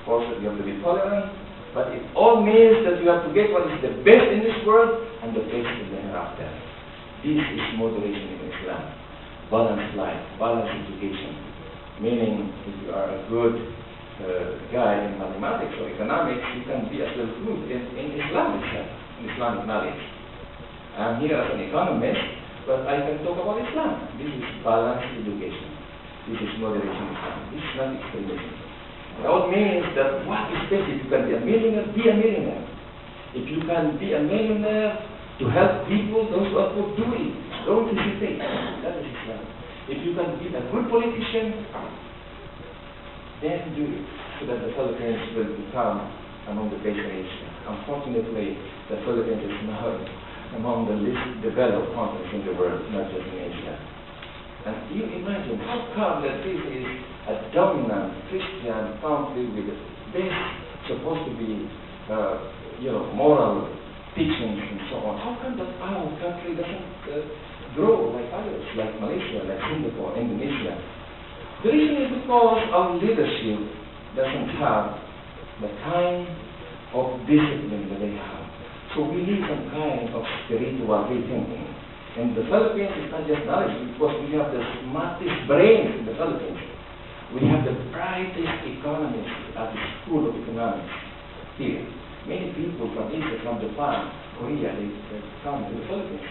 course, you have to be tolerant, but it all means that you have to get what is the best in this world and the best in the hereafter. This is moderation in Islam. Balanced life, balanced education. Meaning, if you are a good guy in mathematics or economics, you can be as well good in Islam itself, in Islamic knowledge. I'm here as an economist, but I can talk about Islam. This is balanced education. This is moderation Islam. This is not extremism. That means that what is best? If you can be a millionaire, be a millionaire. If you can be a millionaire to help people, those who are poor, do it. Don't hesitate. That is Islam. If you can be a good politician, then do it, so that the Philippines will become among the best in Asia. Unfortunately, the Philippines is now among the least developed countries in the world, not just in Asia. And you imagine how come that this is a dominant Christian country with the best, supposed to be, moral teachings and so on. How come that our country doesn't grow like others, like Malaysia, like Singapore, Indonesia? The reason is because our leadership doesn't have the kind of discipline that they have. So we need some kind of spiritual rethinking. And the Philippines is not just knowledge, because we have the smartest brains in the Philippines. We have the brightest economists at the School of Economics here. Many people from Asia, from Japan, Korea, they come to the Philippines.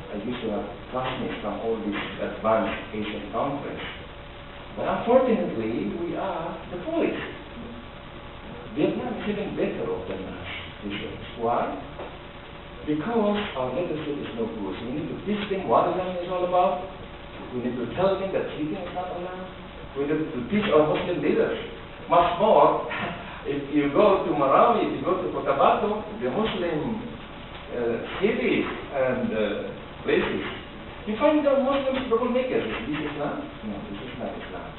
I used to have classmates from all these advanced Asian countries. But unfortunately, we are the poorest. Vietnam is even better off than us these days. Why? Because our leadership is no good. So we need to teach them what Islam is all about. We need to tell them that cheating is not allowed. We need to teach our Muslim leaders. Much more, if you go to Marawi, if you go to Cotabato, the Muslim cities and places, you find the Muslims troublemakers. Is this Islam? No, this is not Islam.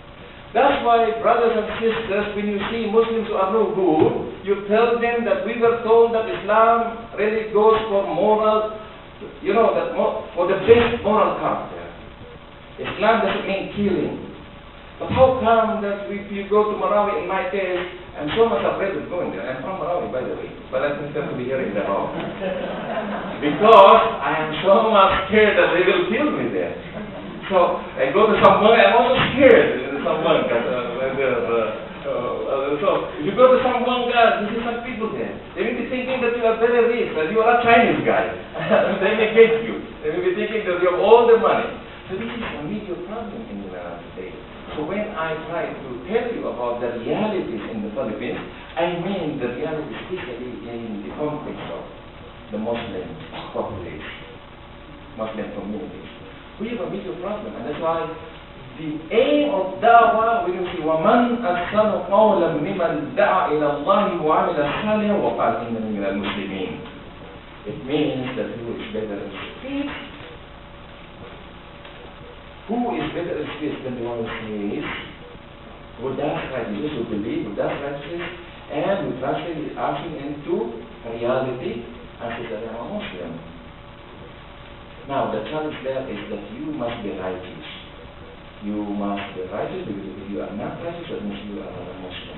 That's why, brothers and sisters, when you see Muslims who are no good, you tell them that we were told that Islam really goes for moral, for the best moral character. Islam doesn't mean killing. But how come that if you go to Marawi, in my case, I'm so much afraid of going there. I'm from Marawi, by the way, but I think to be here in the home. Because I am so much scared that they will kill me there. So I go to some monk, I'm also scared in some monk. So if you go to some monk, you see some people there. They may be thinking that you are very rich, that you are a Chinese guy. They may get you. They may be thinking that you have all the money. So this is a major problem in the United States. So when I try to tell you about the realities in the Philippines, I mean the realities especially in the context of the Muslim population, Muslim communities. We have a major problem, and that's why the aim of da'wah, we can see, وَمَنْ أَحْسَنُ قَوْلًا مِمَنْ دَعَا إِلَى اللَّهِ وَعَمِلَ صَالِحًا وَقَالَ إِنَّنِي مِنَ الْمُسْلِمِينَ. It means that who is better in speech? Who is better in speech than the one who says, who does righteousness, who believes, who does righteousness, and who translates action into reality and says that I am a Muslim. Now, the challenge there is that you must be righteous. You must be righteous, because if you are not righteous, that means you are not a Muslim.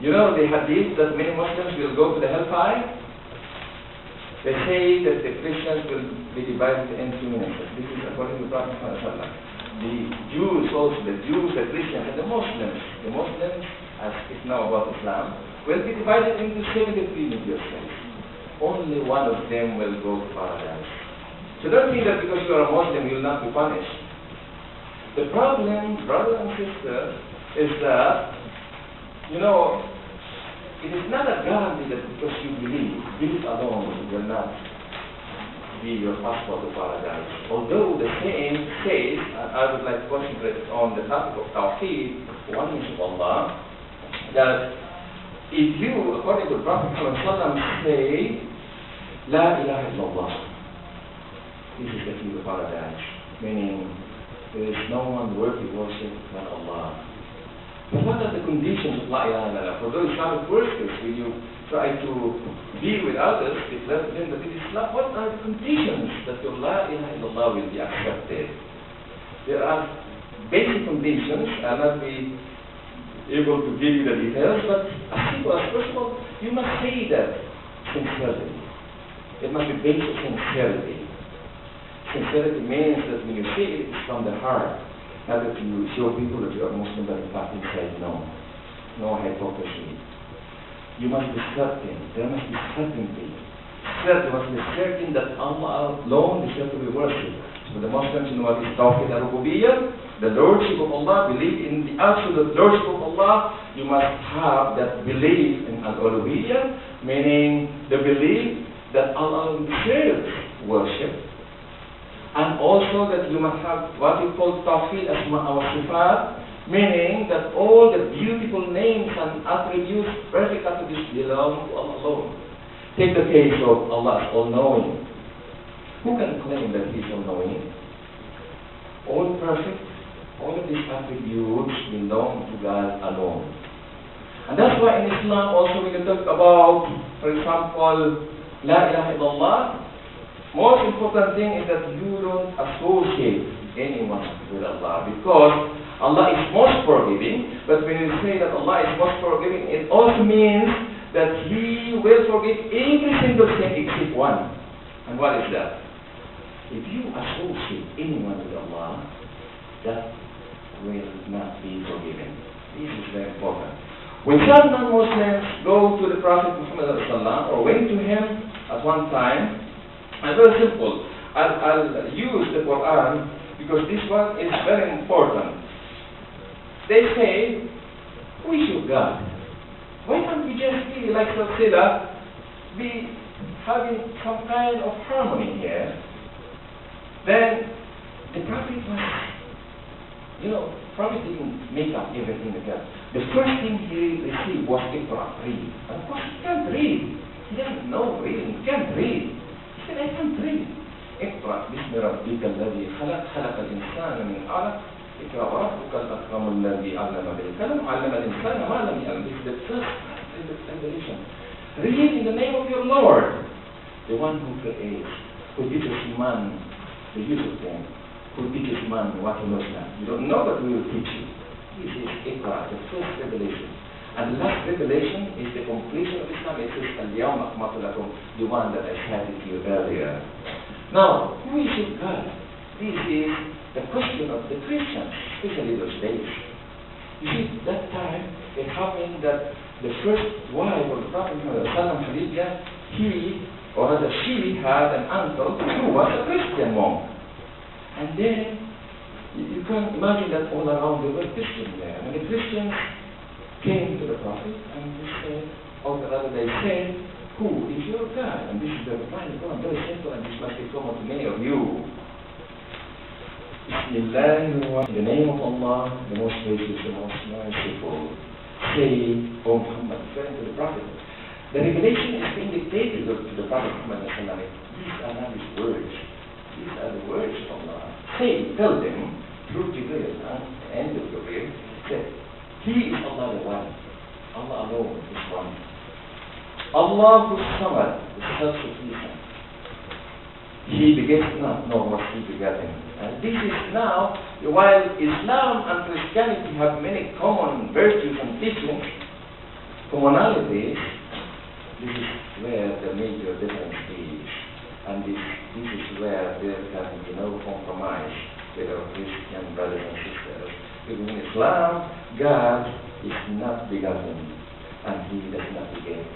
You know the hadith that many Muslims will go to the hellfire? They say that the Christians will be divided into ministers. This is according to Prophet Muhammad. The Jews also, the Christians, and the Muslims. The Muslims, as it's now about Islam, will be divided into 73 religious sects. Only one of them will go to paradise. So don't think that because you are a Muslim, you will not be punished. The problem, brother and sister, is that, it is not a guarantee that because you believe alone will not be your passport to paradise. Although the saying says, and I would like to concentrate on the topic of Tawheed, oneness of Allah, that if you, according to Prophet Muhammad, say, La ilaha illallah, this is the key to paradise, meaning there is no one worthy worship but Allah. But what are the conditions of La ilaha illallah? For those Islamic worshipers, when you try to be with others, declare to them that it is Islam, what are the conditions that your La ilaha illallah will be accepted? There are basic conditions, and let me able to give you the details, but as simple as, first of all, you must say that sincerely. It must be based on sincerity. Sincerity means that when you say it, it's from the heart. Not that you show people that you are Muslim, but in fact inside, no. No hypocrisy. You must be certain. There must be certainty. You must be certain that Allah alone deserves to be worshipped. So the Muslims know what is Tawhid al-Rububiyyah, the Lordship of Allah, believe in the absolute Lordship of Allah. You must have that belief in al-Uluhiyyah, meaning the belief that Allah deserves worship. And also that you must have what we call Tawhid Asma wa Sifat, meaning that all the beautiful names and attributes, perfect attributes, belong to Allah alone. Take the case of Allah as all-knowing. Who can claim that He is all-knowing? All perfect, all of these attributes belong to God alone. And that's why in Islam also we can talk about, for example, La ilaha illallah. Most important thing is that you don't associate anyone with Allah, because Allah is most forgiving. But when you say that Allah is most forgiving, it also means that He will forgive every single sin except one. And what is that? If you associate anyone with Allah, that will not be forgiven. This is very important. When some non-Muslims go to the Prophet Muhammad or went to him at one time, and very simple, I'll use the Quran because this one is very important. They say, who is your God? Why can't we just be like Silsila, be having some kind of harmony here? Then the Prophet was, Prophet didn't make up everything again. The first thing he received was Iqra, read. And of course he can't read. He doesn't know reading. He can't read. He said, I can't read. Iqra, Bismi Rabbika alladhi khalaq, khalaqa al-insana min alaq, Iqra wa rabbuka al-akramu alladhi allama bil-kalam, allama al-insana ma lam ya'lam. This is the first revelation. Read in the name of your Lord, the one who creates, who teaches man the use of them, who teaches man what he knows not. You don't know, but we will teach you. This is Iqra, the first revelation. And the last revelation is the completion of Islam. It says, Al-Yawma akmaltu lakum, the one that I cited to you earlier. Now, who is your God? This is the question of the Christians, especially those days. You see, that time, it happened that the first wife of the Prophet Khadija, he, or rather she, had an uncle who was a Christian monk. And then, you can imagine that all around there were Christians there. And the Christians came to the Prophet and they said, or rather they said, who is your God? And this is the reply. Very simple, and this must be common to many of you. Bismillah, in the name of Allah, the most gracious, the most merciful. Say, O Muhammad, referring to the Prophet. The revelation is being dictated to the Prophet Muhammad. These are not his words. These are the words of Allah. Say, tell them, through Jibreel, the angel Jibreel, that He is Allah the One. Allah alone is one. Allah who Samad, the self-sufficient. He begets not, nor was He begotten. And this is now, while Islam and Christianity have many common virtues and teachings, commonalities, this is where the major difference is. And this is where there can be no compromise with our Christian brothers and sisters. Because in Islam, God is not begotten, and He does not beget.